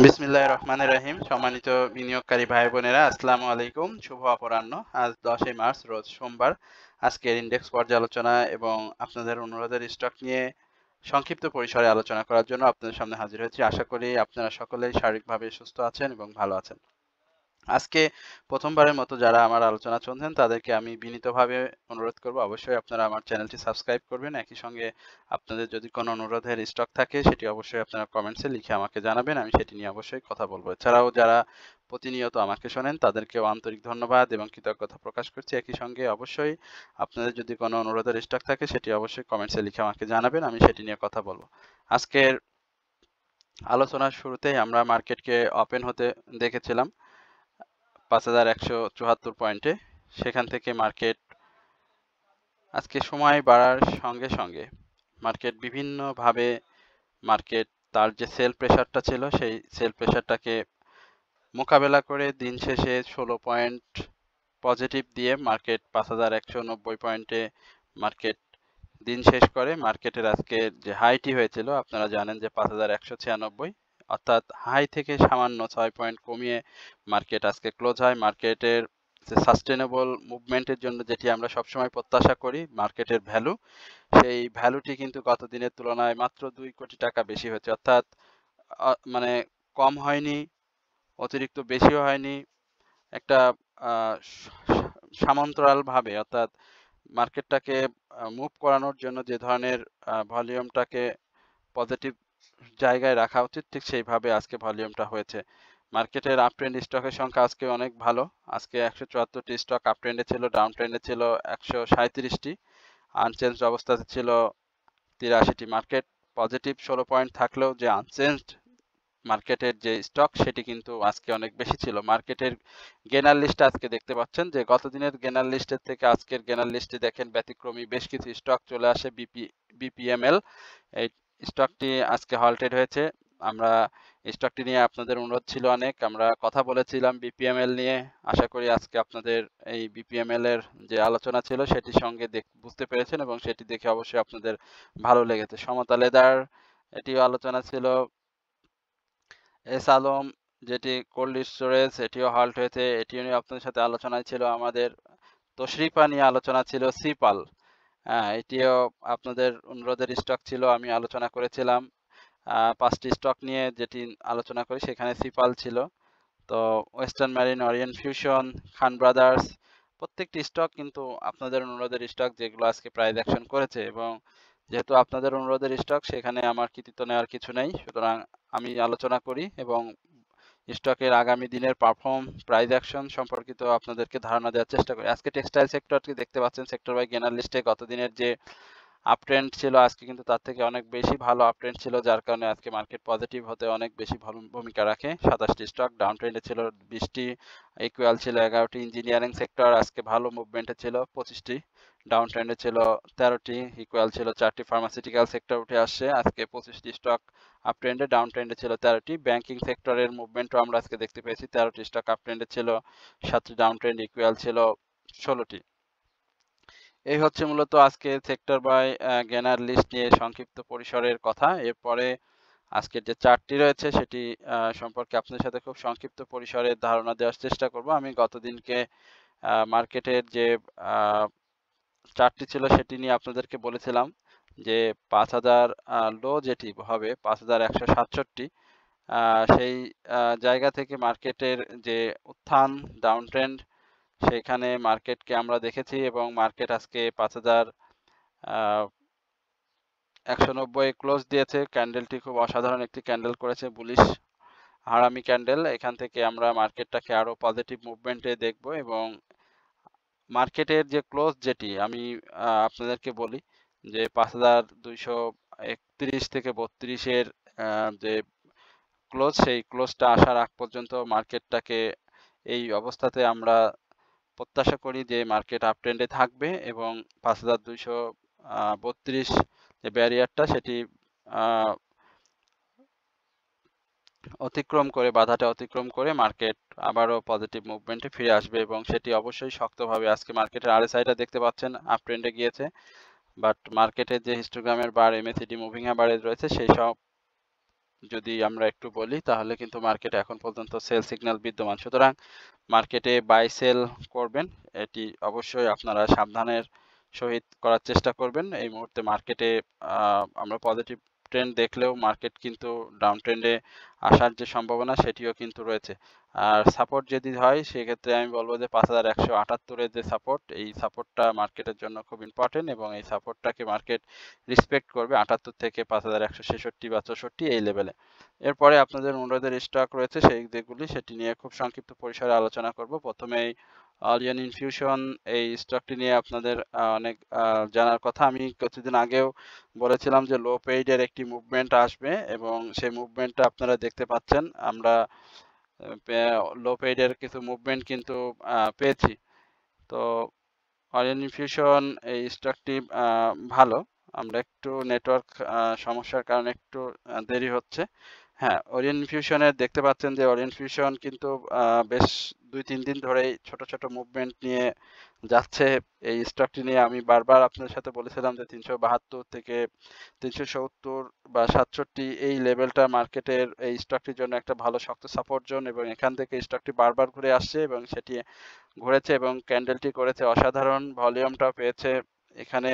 বিসমিল্লাহির রহমানির রহিম। সম্মানিত বিনিয়োগকারী ভাই বোনেরা, আসসালামু আলাইকুম। শুভ অপরাহ্ন। আজ 10 মার্চ রোজ সোমবার। আজকের ইন্ডেক্স পর্যালোচনা এবং আপনাদের অনুরোধের স্টক নিয়ে সংক্ষিপ্ত পরিসরে আলোচনা করার জন্য আপনাদের সামনে হাজির হয়েছি। আশা করি আপনারা সকলেই শারীরিকভাবে সুস্থ আছেন এবং ভালো আছেন। আজকে প্রথমবারের মতো যারা আমার আলোচনা শুনছেন তাদেরকে আমি বিনীতভাবে অনুরোধ করব, অবশ্যই আপনারা আমার চ্যানেলটি সাবস্ক্রাইব করবেন। একই সঙ্গে আপনাদের যদি কোনো অনুরোধের স্টক থাকে সেটি অবশ্যই আপনারা কমেন্টসে লিখে আমাকে জানাবেন, আমি সেটি নিয়ে অবশ্যই কথা বলবো। এছাড়াও যারা প্রতিনিয়ত আমাকে শোনেন তাদেরকেও আন্তরিক ধন্যবাদ এবং কৃতজ্ঞতা প্রকাশ করছি। একই সঙ্গে অবশ্যই আপনাদের যদি কোনো অনুরোধের স্টক থাকে সেটি অবশ্যই কমেন্টসে লিখে আমাকে জানাবেন, আমি সেটি নিয়ে কথা বলবো। আজকের আলোচনার শুরুতেই আমরা মার্কেটকে ওপেন হতে দেখেছিলাম ৫,১৭৪ পয়েন্টে। সেখান থেকে মার্কেট আজকে সময় বাড়ার সঙ্গে সঙ্গে মার্কেট বিভিন্নভাবে তার যে সেল প্রেশারটা ছিল সেই সেল প্রেশারটাকে মোকাবেলা করে দিন শেষে ১৬ পয়েন্ট পজিটিভ দিয়ে মার্কেট ৫,১৯০ পয়েন্টে মার্কেট দিন শেষ করে। মার্কেটের আজকে যে হাইটি হয়েছিল আপনারা জানেন যে ৫,১৯৬, অর্থাৎ হাই থেকে সামান্য ৬ পয়েন্ট কমিয়ে মার্কেট আজকে ক্লোজ হয়। মার্কেটের যে সাস্টেনেবল মুভমেন্টের জন্য যেটি আমরা সবসময় প্রত্যাশা করি, মার্কেটের ভ্যালু, সেই ভ্যালুটি কিন্তু গত দিনের তুলনায় মাত্র ২ কোটি টাকা বেশি হয়েছে। অর্থাৎ মানে কম হয়নি, অতিরিক্ত বেশিও হয়নি, একটা সমান্তরালভাবে, অর্থাৎ মার্কেটটাকে মুভ করানোর জন্য যে ধরনের ভলিউমটাকে পজিটিভ জায়গায় রাখা উচিত ঠিক সেইভাবে আজকে ভলিউমটা হয়েছে। মার্কেটের আপ ট্রেন্ড স্টকের সংখ্যা আজকে অনেক ভালো। আজকে ১৭৪টি স্টক আপ ট্রেন্ডে ছিল, ডাউন ট্রেন্ডে ছিল ১৩৭টি, আনচেঞ্জড অবস্থাতে ছিল ৮৩টি। মার্কেট পজিটিভ ১৬ পয়েন্ট থাকলেও যে আনচেঞ্জড মার্কেটের যে স্টক সেটি কিন্তু আজকে অনেক বেশি ছিল। মার্কেটের গেনার লিস্টে আজকে দেখতে পাচ্ছেন যে গত দিনের গেনার লিস্টের থেকে আজকের গেনার লিস্টে দেখেন ব্যতিক্রমী বেশ কিছু স্টক চলে আসে। বিপিএমএল, এই স্টকটি আজকে হল্টেড হয়েছে। আমরা স্টকটি নিয়ে আপনাদের অনুরোধ ছিল অনেক, আমরা কথা বলেছিলাম বিপিএমএল নিয়ে। আশা করি আজকে আপনাদের এই বিপিএমএল এর যে আলোচনা ছিল সেটির সঙ্গে বুঝতে পেরেছেন এবং সেটি দেখে অবশ্যই আপনাদের ভালো লেগেছে। সমতা লেদার, এটিও আলোচনা ছিল। এস আলম, যেটি কোল্ড স্টোরেজ, এটিও হল্ট হয়েছে, এটিও নিয়ে আপনাদের সাথে আলোচনায় ছিল। আমাদের তশরিফা নিয়ে আলোচনা ছিল। সিপাল, এটিও আপনাদের অনুরোধের স্টক ছিল, আমি আলোচনা করেছিলাম। 5টি স্টক নিয়ে যেটি আলোচনা করি সেখানে সিপাল ছিল। তো ওয়েস্টার্ন ম্যারিন, অরিয়েন্ট ফিউশন, খান ব্রাদার্স, প্রত্যেকটি স্টক কিন্তু আপনাদের অনুরোধের স্টক যেগুলো আজকে প্রাইস অ্যাকশন করেছে, এবং যেহেতু আপনাদের অনুরোধের স্টক সেখানে আমার কৃতিত্ব নেওয়ার কিছু নেই, সুতরাং আমি আলোচনা করি এবং স্টকের আগামী দিনের পারফর্ম, প্রাইস অ্যাকশন সম্পর্কিত আপনাদেরকে ধারণা দেওয়ার চেষ্টা করি। আজকে টেক্সটাইল সেক্টরটি দেখতে পাচ্ছেন সেক্টর বাই গেনার লিস্টে গত দিনের যে আপ ট্রেন্ড ছিল আজকে কিন্তু তার থেকে অনেক বেশি ভালো আপ ট্রেন্ড ছিল, যার কারণে আজকে মার্কেট পজিটিভ হতে অনেক বেশি ভূমিকা রাখে। 27টি স্টক, ডাউন ট্রেন্ডে ছিল 20টি, ইকুয়াল ছিল 11টি। ইঞ্জিনিয়ারিং সেক্টর আজকে ভালো মুভমেন্টে ছিল 25টি, ডাউন ট্রেন্ডে ছিল 13টি, ইকুয়াল ছিল 4টি। ফার্মাসিউটিক্যাল সেক্টর উঠে আসছে, আজকে 25টি স্টক আপ ট্রেন্ডে, ডাউন ট্রেন্ডে ছিল 13টি। ব্যাংকিং সেক্টরের মুভমেন্টও আমরা আজকে দেখতে পেয়েছি, 13টি স্টক আপ ট্রেন্ডে ছিল, 7টি ডাউন ট্রেন্ড, ইকুয়াল ছিল 16টি। এই হচ্ছে মূলত আজকে সেক্টর বাই গেনার লিস্ট নিয়ে সংক্ষিপ্ত পরিসরের কথা। এরপরে আজকের যে চার্টটি রয়েছে সেটি সম্পর্কে আপনাদের সাথে খুব সংক্ষিপ্ত পরিসরে ধারণা দেওয়ার চেষ্টা করব। আমি গতদিনকে মার্কেটের যে চার্টটি ছিল সেটি নিয়ে আপনাদেরকে বলেছিলাম যে ৫,০০০ লো যেটি হবে ৫,১৬৭, সেই জায়গা থেকে মার্কেটের যে উত্থান, ডাউন ট্রেন্ড, সেখানে মার্কেটকে আমরা দেখেছি এবং মার্কেট আজকে ৫,১৯০ ক্লোজ দিয়েছে। ক্যান্ডেলটি খুব অসাধারণ একটি ক্যান্ডেল করেছে, বুলিশ হারামি ক্যান্ডেল। এখান থেকে আমরা মার্কেটটাকে আরো পজিটিভ মুভমেন্টে দেখব এবং মার্কেটের যে ক্লোজ, যেটি আমি আপনাদেরকে বলি যে ৫,২৩১ থেকে ৩২-এর যে ক্লোজ, সেই ক্লোজটা আসার আগ পর্যন্ত মার্কেটটাকে এই অবস্থাতে আমরা প্রত্যাশা করি যে মার্কেট আপ ট্রেন্ডে থাকবে এবং ৫,২৩২ যে ব্যারিয়ারটা সেটি অতিক্রম করে, বাধাটা অতিক্রম করে মার্কেট আবারও পজিটিভ মুভমেন্টে ফিরে আসবে এবং সেটি অবশ্যই শক্তভাবে। আজকে মার্কেটের আরএসআইটা দেখতে পাচ্ছেন আপ ট্রেন্ডে গিয়েছে, বাট মার্কেটের যে হিস্টোগ্রামের বার, এমএসিডি মুভিং অ্যাভারেজ রয়েছে সেই সব যদি আমরা একটু বলি তাহলে কিন্তু মার্কেটে এখন পর্যন্ত সেল সিগন্যাল বিদ্যমান। সুতরাং মার্কেটে বাই সেল করবেন, এটি অবশ্যই আপনারা সাবধানের সহিত করার চেষ্টা করবেন। এই মুহূর্তে মার্কেটে আমরা পজিটিভ ট্রেন্ড দেখলেও মার্কেট কিন্তু ডাউন ট্রেন্ডে আসার যে সম্ভাবনা সেটিও কিন্তু রয়েছে। আর সাপোর্ট যদি হয় সেক্ষেত্রে আমি বলবো যে 5178-এর যে সাপোর্ট, এই সাপোর্টটা মার্কেটের জন্য খুব ইম্পর্টেন্ট এবং এই সাপোর্টটাকে মার্কেট রেসপেক্ট করবে 78 থেকে 5166 বা 64 এই লেভেলে। এরপরে আপনাদের অনুরোধের স্টক রয়েছে সেই যেগুলি, সেটি নিয়ে খুব সংক্ষিপ্ত পরিসরে আলোচনা করব। প্রথমেই অরিয়ন ইনফিউশন, এই স্টকটি নিয়ে আপনাদের অনেক জানার কথা। আমি কিছুদিন আগেও বলেছিলাম যে লো পেইডের একটি মুভমেন্ট আসবে এবং সেই মুভমেন্টটা আপনারা দেখতে পাচ্ছেন। আমরা লো পেইডের কিছু মুভমেন্ট কিন্তু পেয়েছি। তো অরিয়ন ইনফিউশন এই স্টকটি ভালো। আমরা একটু নেটওয়ার্ক সমস্যার কারণে একটু দেরি হচ্ছে। হ্যাঁ, অরিয়ন ইনফিউশনের দেখতে পাচ্ছেন যে অরিয়ন ইনফিউশন কিন্তু বেশ 2-3 দিন ধরেই ছোট ছোট মুভমেন্ট নিয়ে যাচ্ছে। এই স্টকটি নিয়ে আমি বারবার আপনাদের সাথে বলেছিলাম যে 372 থেকে 370 বা 67 এই লেভেলটা মার্কেটের এই স্টকটির জন্য একটা ভালো শক্ত সাপোর্ট জোন এবং এখান থেকে স্টকটি বারবার ঘুরে আসছে এবং সেটি ঘুরেছে এবং ক্যান্ডেলটি করেছে অসাধারণ, ভলিউমটাও পেয়েছে। এখানে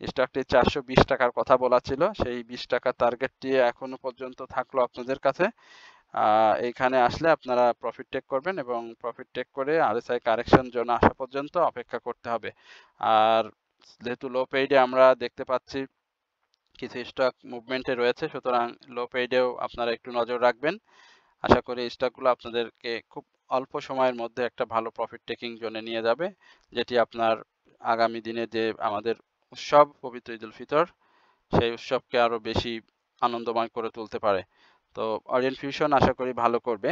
স্টকটি 420 টাকার কথা বলা ছিল, সেই 20 টাকার টার্গেটটি এখনো পর্যন্ত থাকলো আপনাদের কাছে। এইখানে আসলে আপনারা প্রফিট টেক করবেন এবং প্রফিট টেক করে আরএসআই কারেকশন জোন আসা পর্যন্ত অপেক্ষা করতে হবে। আর যেহেতু লো পেইডে আমরা দেখতে পাচ্ছি কিছু স্টক মুভমেন্টে রয়েছে, সুতরাং লো পেইডেও আপনারা একটু নজর রাখবেন। আশা করি এই স্টকগুলো আপনাদেরকে খুব অল্প সময়ের মধ্যে একটা ভালো প্রফিট টেকিং জোনে নিয়ে যাবে, যেটি আপনার আগামী দিনে যে আমাদের উৎসব পবিত্র ঈদ উল ফিতর, সেই উৎসবকে আরো বেশি আনন্দময় করে তুলতে পারে। তো অরিয়ন ফিউশন আশা করি ভালো করবে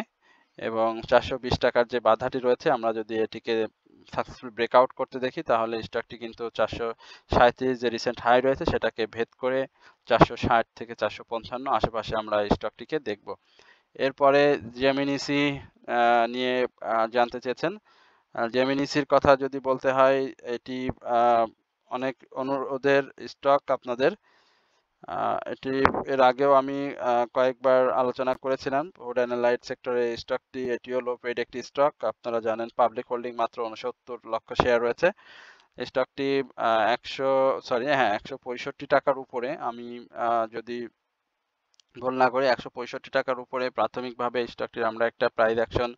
এবং 420 টাকার যে বাধাটি রয়েছে, আমরা যদি এটিকে সাকসেসফুল ব্রেকআউট করতে দেখি তাহলে স্টকটি কিন্তু 437 যে রিসেন্ট হাই রয়েছে সেটাকে ভেদ করে 460 থেকে 455 আশেপাশে আমরা এই স্টকটিকে দেখব। এরপরে জেমিনিসি নিয়ে জানতে চেয়েছেন। জেমিনিসির কথা যদি বলতে হয়, এটি অনেক অনুরোধের স্টক আপনাদের। এটি এর আগেও আমি কয়েকবার আলোচনা করেছিলাম। ফুড অ্যান্ড লাইট সেক্টরে স্টকটি, এটিও লো পেইড একটি স্টক। আপনারা জানেন পাবলিক হোল্ডিং মাত্র 69 লক্ষ শেয়ার রয়েছে। স্টকটি 165 টাকার উপরে, আমি যদি ভুল না করি 165 টাকার উপরে প্রাথমিকভাবে স্টকটির আমরা একটা প্রাইস অ্যাকশন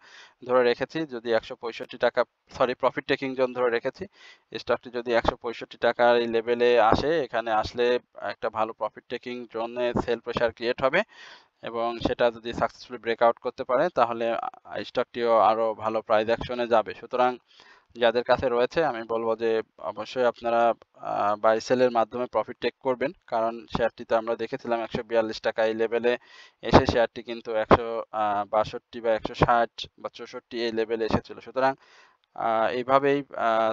ধরে রেখেছি। যদি 165 টাকা, প্রফিট টেকিং জোন ধরে রেখেছি। স্টকটি যদি 165 টাকার এই লেভেলে আসে, এখানে আসলে একটা ভালো প্রফিট টেকিং জোনে সেল প্রেসার ক্রিয়েট হবে এবং সেটা যদি সাকসেসফুলি ব্রেকআউট করতে পারে তাহলে স্টকটিও আরো ভালো প্রাইস অ্যাকশনে যাবে। সুতরাং যাদের কাছে রয়েছে আমি বলবো যে অবশ্যই আপনারা বাই সেলের মাধ্যমে প্রফিট টেক করবেন, কারণ শেয়ারটিতে আমরা দেখেছিলাম 142 টাকা এই লেভেলে এসে শেয়ারটি কিন্তু 162 বা 160 বা 64 এই লেভেলে এসেছিল। সুতরাং এইভাবেই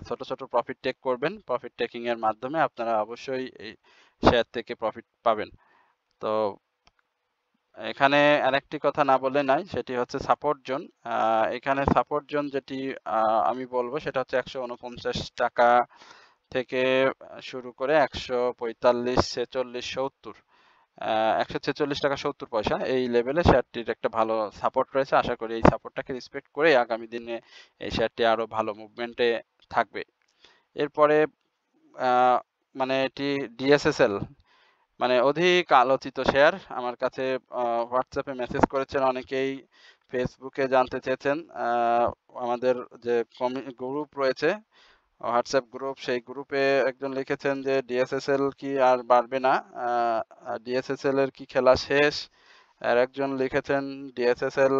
ছোট ছোট প্রফিট টেক করবেন। প্রফিট টেকিং এর মাধ্যমে আপনারা অবশ্যই এই শেয়ার থেকে প্রফিট পাবেন। তো এখানে আরেকটি কথা না বললে নাই, সেটি হচ্ছে সাপোর্ট জোন। এখানে সাপোর্ট জোন যেটি আমি বলবো সেটা হচ্ছে 149 টাকা থেকে শুরু করে 145, 46, 70, 146 টাকা 70 পয়সা এই লেভেলে শেয়ারটির একটা ভালো সাপোর্ট রয়েছে। আশা করি এই সাপোর্টটাকে রেসপেক্ট করে আগামী দিনে এই শেয়ারটি আরো ভালো মুভমেন্টে থাকবে। এরপরে মানে এটি ডিএসএসএল, মানে অধিক আলোচিত শেয়ার। আমার কাছে হোয়াটসঅ্যাপে মেসেজ করেছেন অনেকেই, ফেসবুকে জানতে চেয়েছেন। আমাদের যে গ্রুপ রয়েছে, হোয়াটসঅ্যাপ গ্রুপ, সেই গ্রুপে একজন লিখেছেন যে ডিএসএসএল কি আর বাড়বে না, ডিএসএসএল এর কি খেলা শেষ। আর একজন লিখেছেন ডিএসএসএল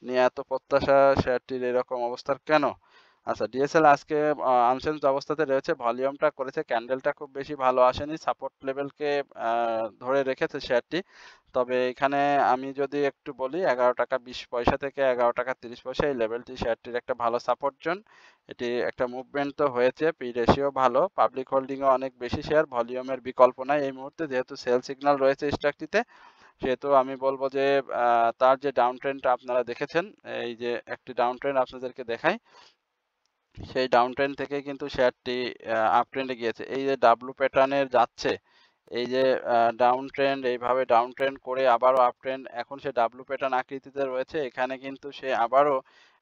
নিয়ে এত প্রত্যাশা, শেয়ারটির এরকম অবস্থার কেন? আচ্ছা, ডিএসএল আজকে আনচেঞ্জ অবস্থাতে রয়েছে, ভলিউমটা করেছে, ক্যান্ডেলটা খুব বেশি ভালো আসেনি, সাপোর্ট লেভেলকে ধরে রেখেছে শেয়ারটি। তবে এখানে আমি যদি একটু বলি 11 টাকা 20 পয়সা থেকে 11 টাকা 30 পয়সা এই লেভেলটি শেয়ারটির একটা ভালো সাপোর্ট জোন। এটি একটা মুভমেন্ট তো হয়েছে, পি রেশিও ভালো, পাবলিক হোল্ডিংও অনেক বেশি শেয়ার, ভলিউমের বিকল্প নাই এই মুহূর্তে, যেহেতু সেল সিগন্যাল রয়েছে স্টকটিতে। সেহেতু আমি বলবো যে তার যে ডাউন ট্রেন্ডটা আপনারা দেখেছেন, এই যে একটি ডাউন ট্রেন্ড আপনাদেরকে দেখাই, সেই ডাউন ট্রেন্ড থেকে কিন্তু শেয়ারটি আপ ট্রেন্ডে গিয়েছে। এই যে ডাব্লু প্যাটার্নের যাচ্ছে, এই যে ডাউন ট্রেন্ড, এইভাবে ডাউন ট্রেন্ড করে আবারও আপ ট্রেন্ড, এখন সে ডাব্লু প্যাটার্ন আকৃতিতে রয়েছে। এখানে কিন্তু সে আবারও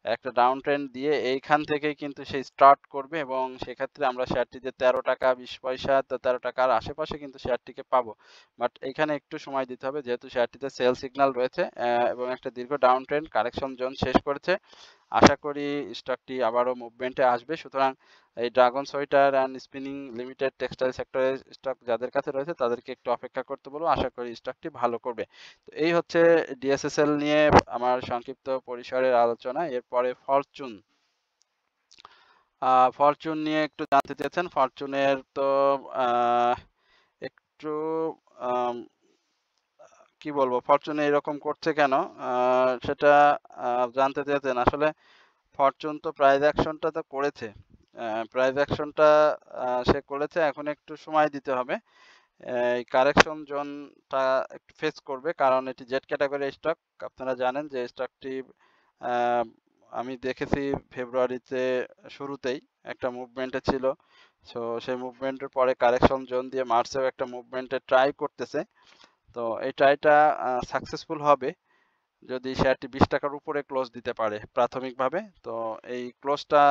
একটা ডাউন ট্রেন্ড দিয়ে এইখান থেকেই কিন্তু সে স্টার্ট করবে এবং সেক্ষেত্রে আমরা শেয়ারটিতে 13 টাকা 20 পয়সা, তো 13 টাকার আশেপাশে কিন্তু শেয়ারটিকে পাবো। বাট এখানে একটু সময় দিতে হবে, যেহেতু শেয়ারটিতে সেল সিগন্যাল রয়েছে এবং একটা দীর্ঘ ডাউন ট্রেন্ড কারেকশন জোন শেষ করেছে। আশা করি স্টকটি আবারও মুভমেন্টে আসবে। সুতরাং এই dragon sweater and spinning limited textile সেক্টরের স্টক যাদের কাছে রয়েছে তাদেরকে একটু অপেক্ষা করতে বলবো। আশা করি স্টকটি ভালো করবে। তো এই হচ্ছে ডিএসএসএল নিয়ে আমার সংক্ষিপ্ত পরিসরের আলোচনা। এরপরে ফরচুন। ফরচুন নিয়ে একটু জানতে চেয়েছেন। ফরচুনের তো একটু আম, কি বলবো, ফরচুনে এরকম করছে কেন সেটা জানতে চেয়েছেন। আসলে ফরচুন তো প্রাইস অ্যাকশনটা তো করেছে, প্রাইস অ্যাকশনটা সে করেছে, এখন একটু সময় দিতে হবে। এই কারেকশন জোনটা একটু ফেস করবে, কারণ এটি জেড ক্যাটাগরি স্টক। আপনারা জানেন যে স্টকটি আমি দেখেছি ফেব্রুয়ারিতে শুরুতেই একটা মুভমেন্টে ছিল। সো সেই মুভমেন্টের পরে কারেকশন জোন দিয়ে মার্চেও একটা মুভমেন্টে ট্রাই করতেছে। তো এই ট্রাইটা সাকসেসফুল হবে যদি শেয়ারটি 20 টাকার উপরে ক্লোজ দিতে পারে প্রাথমিকভাবে। তো এই ক্লোজটা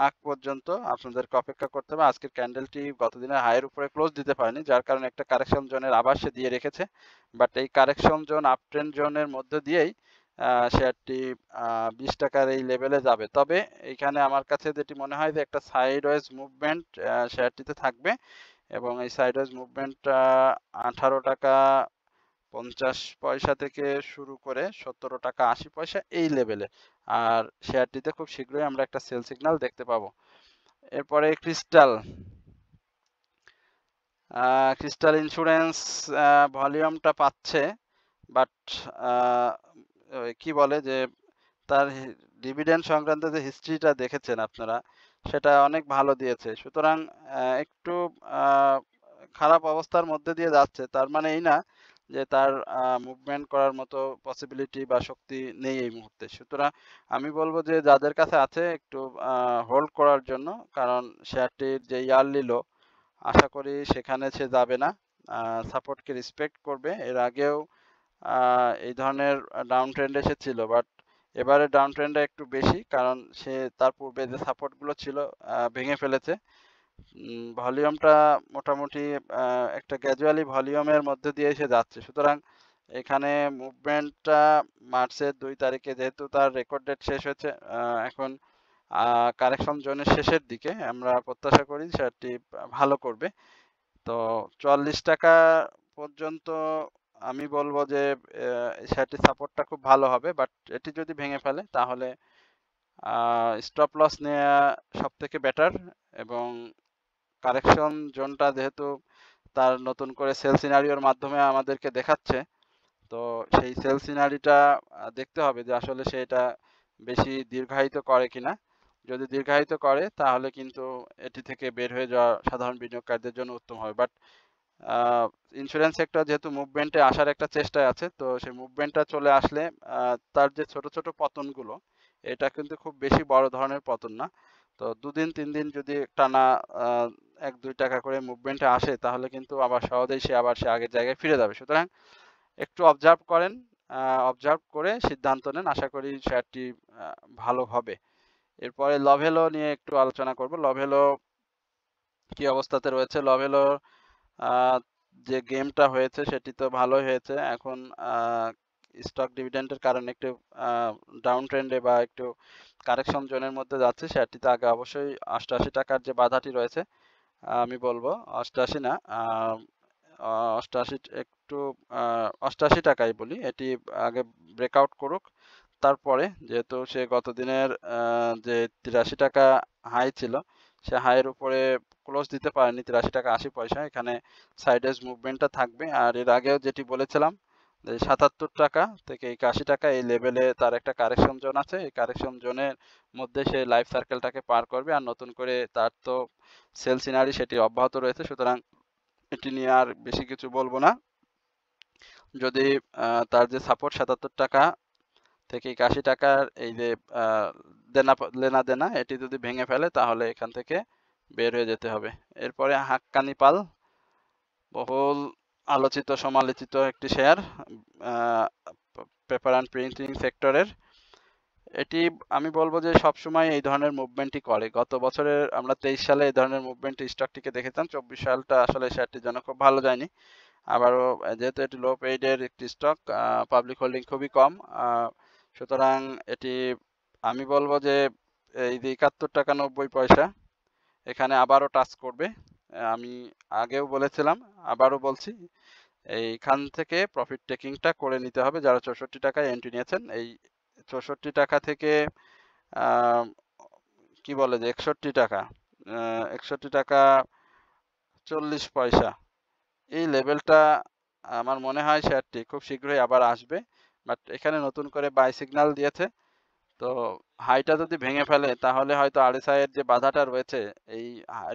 আগ পর্যন্ত আপনাদেরকে অপেক্ষা করতে হবে। আজকের ক্যান্ডেলটি গতদিনের হাইয়ের উপরে ক্লোজ দিতে পারেনি, যার কারণে একটা কারেকশন জোনের আভাস সে দিয়ে রেখেছে। বাট এই কারেকশন জোন আপ ট্রেন্ড জোনের মধ্যে দিয়েই শেয়ারটি 20 টাকার এই লেভেলে যাবে। তবে এইখানে আমার কাছে যেটি মনে হয় যে একটা সাইডওয়েজ মুভমেন্ট শেয়ারটিতে থাকবে এবং এই সাইডওয়েজ মুভমেন্টটা 18 টাকা 50 পয়সা থেকে শুরু করে 17 টাকা 80 পয়সা এই লেভেলে। আর শেয়ারটিতে খুব শীঘ্রই আমরা একটা সেল সিগন্যাল দেখতে পাবো। এরপরে ক্রিস্টাল। ক্রিস্টাল ইন্স্যুরেন্স ভলিউমটা পাচ্ছে, বাট কি বলে যে তার ডিভিডেন্ড সংক্রান্ত যে হিস্ট্রিটা দেখেছেন আপনারা, সেটা অনেক ভালো দিয়েছে। সুতরাং একটু খারাপ অবস্থার মধ্যে দিয়ে যাচ্ছে, তার মানে এই না যে তার মুভমেন্ট করার মতো পসিবিলিটি বা শক্তি নেই এই মুহূর্তে। সুতরাং আমি বলবো যে যাদের কাছে আছে একটু হোল্ড করার জন্য, কারণ শেয়ারটির যে ইয়ারলি লো, আশা করি সেখানে সে যাবে না, সাপোর্টকে রেসপেক্ট করবে। এর আগেও এই ধরনের ডাউন ট্রেন্ড এসেছিল, বাট এবারে ডাউন ট্রেন্ডটা একটু বেশি, কারণ সে তার পূর্বে যে সাপোর্টগুলো ছিল ভেঙে ফেলেছে। ভলিউমটা মোটামুটি একটা গ্র্যাজুয়ালি ভলিউমের মধ্যে দিয়ে এসে যাচ্ছে। সুতরাং এখানে মুভমেন্টটা মার্চের 2 তারিখে যেহেতু তার রেকর্ড ডেট শেষ হয়েছে, এখন কারেকশন জোনের শেষের দিকে আমরা প্রত্যাশা করি শেয়ারটি ভালো করবে। তো 44 টাকা পর্যন্ত আমি বলবো যে শেয়ারটির সাপোর্টটা খুব ভালো হবে, বাট এটি যদি ভেঙে ফেলে তাহলে স্টপ লস নেওয়া সব থেকে বেটার। এবং কারেকশন জোনটা যেহেতু তার নতুন করে সেল সিনারিওর মাধ্যমে আমাদেরকে দেখাচ্ছে, তো সেই সেল সিনারিটা দেখতে হবে যে আসলে সে এটা বেশি দীর্ঘায়িত করে কিনা। যদি দীর্ঘায়িত করে তাহলে কিন্তু এটি থেকে বের হয়ে যাওয়া সাধারণ বিনিয়োগকারীদের জন্য উত্তম হবে। বাট ইন্স্যুরেন্স সেক্টর যেহেতু মুভমেন্টে আসার একটা চেষ্টায় আছে, তো সেই মুভমেন্টটা চলে আসলে তার যে ছোট ছোট পতনগুলো, এটা কিন্তু খুব বেশি বড় ধরনের পতন না। তো 2 দিন 3 দিন যদি টানা 1-2 টাকা করে মুভমেন্টে আসে, তাহলে কিন্তু আবার সহজেই সে আগের জায়গায় ফিরে যাবে। সুতরাং একটু অবজার্ভ করেন, অবজার্ভ করে সিদ্ধান্ত নেন। আশা করি শেয়ারটি ভালো হবে। এরপরে লভেলো নিয়ে একটু আলোচনা করব। লভেলো কি অবস্থাতে রয়েছে? লভেলো যে গেমটা হয়েছে সেটি তো ভালোই হয়েছে। এখন স্টক ডিভিডেন্ডের কারণে একটু ডাউন ট্রেন্ডে বা একটু কারেকশন জোনের মধ্যে যাচ্ছে। শেয়ারটিতে আগে অবশ্যই 88 টাকার যে বাধাটি রয়েছে, আমি বলবো 88 না, 88 একটু 88 টাকাই বলি, এটি আগে ব্রেকআউট করুক। তারপরে যেহেতু সে গত দিনের যে 83 টাকা হাই ছিল, সে হাইয়ের উপরে ক্লোজ দিতে পারেনি 83 টাকা 80 পয়সা। এখানে সাইডওয়েজ মুভমেন্টটা থাকবে। আর এর আগেও যেটি বলেছিলাম যে 77 টাকা থেকে 81 টাকা এই লেভেলে তার একটা কারেকশন জোন আছে। এই কারেকশন জোনের মধ্যে সে লাইফ সার্কেলটাকে পার করবে। আর নতুন করে তার তো সেল সিনারি সেটি অব্যাহত রয়েছে। সুতরাং এটি নিয়ে আর বেশি কিছু বলবো না। যদি তার যে সাপোর্ট 77 টাকা থেকে 81 টাকার এই যে লেনা দেনা, এটি যদি ভেঙে ফেলে তাহলে এখান থেকে বের হয়ে যেতে হবে। এরপরে হাক্কানি পাল। বহুল আলোচিত সমালোচিত একটি শেয়ার পেপার অ্যান্ড প্রিন্টিং সেক্টরের। এটি আমি বলবো যে সবসময় এই ধরনের মুভমেন্টই করে। গত বছরের আমরা 23 সালে এই ধরনের মুভমেন্ট স্টকটিকে দেখেছিলাম। 24 সালটা আসলে শেয়ারটির জন্য খুব ভালো যায়নি। আবারও যেহেতু এটি লো পেইডের একটি স্টক, পাবলিক হোল্ডিং খুবই কম, সুতরাং এটি আমি বলবো যে এই যে 71 টাকা 90 পয়সা এখানে আবারও টাচ করবে। আমি আগেও বলেছিলাম, আবারও বলছি, এইখান থেকে প্রফিট টেকিংটা করে নিতে হবে। যারা 64 টাকায় এন্ট্রি নিয়েছেন, এই 64 টাকা থেকে কি বলে যে 61 টাকা 61 টাকা 40 পয়সা এই লেভেলটা আমার মনে হয় শেয়ারটি খুব শীঘ্রই আবার আসবে। বাট এখানে নতুন করে বাই সিগন্যাল দিয়েছে, তো হাইটা যদি ভেঙে ফেলে তাহলে হয়তো আরএসআই এর যে বাধাটা রয়েছে এই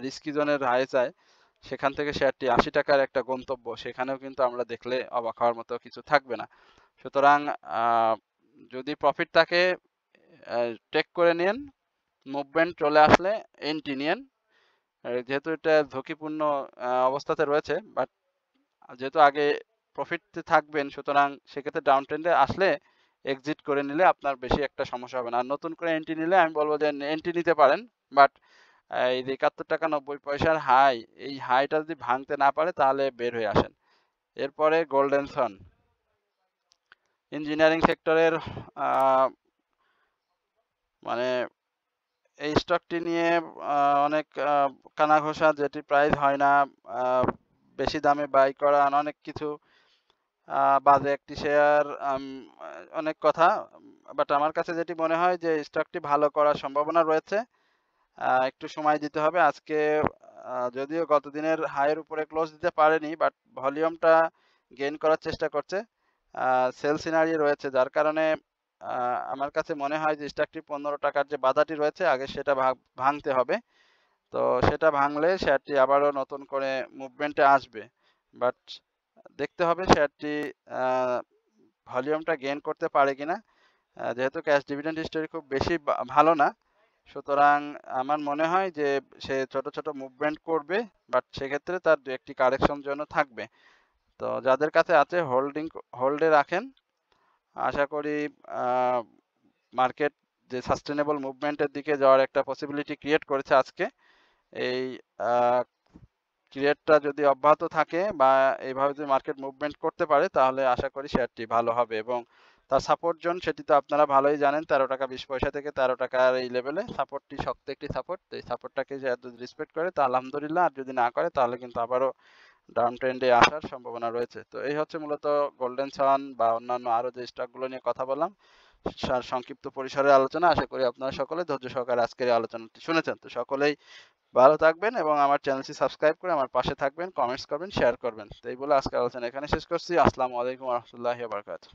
রিস্কি জোনের হাইসাই, সেখান থেকে শেয়ারটি 80 টাকার একটা গন্তব্য, সেখানেও কিন্তু আমরা দেখলে অবাক হওয়ার মতো কিছু থাকবে না। সুতরাং যদি প্রফিট থাকে টেক করে নিন, মুভমেন্ট চলে আসলে এন্ট্রি নিন। যেহেতু এটা ঝুঁকিপূর্ণ অবস্থাতে রয়েছে, বাট যেহেতু আগে প্রফিটে থাকবেন, সুতরাং সেক্ষেত্রে ডাউন ট্রেন্ডে আসলে এক্সিট করে নিলে আপনার বেশি একটা সমস্যা হবে না। আর নতুন করে এন্ট্রি নিলে আমি বলবো যে এন্ট্রি নিতে পারেন, বাট এই যে 71 টাকা 90 পয়সার হাই, এই হাইটা যদি ভাঙতে না পারে তাহলে বের হয়ে আসেন। এরপরে গোল্ডেন সন ইঞ্জিনিয়ারিং সেক্টরের মানে এই স্টকটি নিয়ে অনেক কানাঘোষা, যেটি প্রাইস হয় না, বেশি দামে বাই করা, অনেক কিছু বাজে একটি শেয়ার, অনেক কথা। বাট আমার কাছে যেটি মনে হয় যে স্টকটি ভালো করার সম্ভাবনা রয়েছে, একটু সময় দিতে হবে। আজকে যদিও গত দিনের হাইয়ের উপরে ক্লোজ দিতে পারেনি, বাট ভলিউমটা গেইন করার চেষ্টা করছে, সেল সিনারি রয়েছে, যার কারণে আমার কাছে মনে হয় যে স্টকটি 15 টাকার যে বাধাটি রয়েছে আগে সেটা ভাঙতে হবে। তো সেটা ভাঙলে শেয়ারটি আবারও নতুন করে মুভমেন্টে আসবে। বাট দেখতে হবে শেয়ারটি ভলিউমটা গেইন করতে পারে কিনা। যেহেতু ক্যাশ ডিভিডেন্ড হিস্টোরি খুব বেশি ভালো না, সুতরাং আমার মনে হয় যে সে ছোট ছোট মুভমেন্ট করবে, বাট সেক্ষেত্রে তার দু একটি কারেকশন জন্য থাকবে। তো যাদের কাছে আছে হোল্ডে রাখেন। আশা করি মার্কেট যে সাস্টেনেবল মুভমেন্টের দিকে যাওয়ার একটা পসিবিলিটি ক্রিয়েট করেছে আজকে, এই ক্রিয়েটটা যদি অব্যাহত থাকে বা এইভাবে যদি মার্কেট মুভমেন্ট করতে পারে তাহলে আশা করি শেয়ারটি ভালো হবে। এবং তার সাপোর্ট জোন সেটি তো আপনারা ভালোই জানেন, 13 টাকা 20 পয়সা থেকে 13 টাকার এই লেভেলে সাপোর্টটি শক্ত একটি সাপোর্ট। এই সাপোর্টটাকে যে যদি রেসপেক্ট করে তা আলহামদুলিল্লাহ, আর যদি না করে তাহলে কিন্তু আবারও ডাউন ট্রেন্ডে আসার সম্ভাবনা রয়েছে। তো এই হচ্ছে মূলত গোল্ডেন সান বা অন্যান্য আরও যে স্টকগুলো নিয়ে কথা বললাম, সংক্ষিপ্ত পরিসরের আলোচনা। আশা করি আপনারা সকলে ধৈর্য সহকারে আজকের এই আলোচনাটি শুনেছেন। তো সকলেই ভালো থাকবেন এবং আমার চ্যানেলটি সাবস্ক্রাইব করে আমার পাশে থাকবেন, কমেন্টস করবেন, শেয়ার করবেন। তো এই বলে আজকের আলোচনা এখানে শেষ করছি। আসসালামু আলাইকুম ওয়া রাহমাতুল্লাহি ওয়া বারাকাতুহু।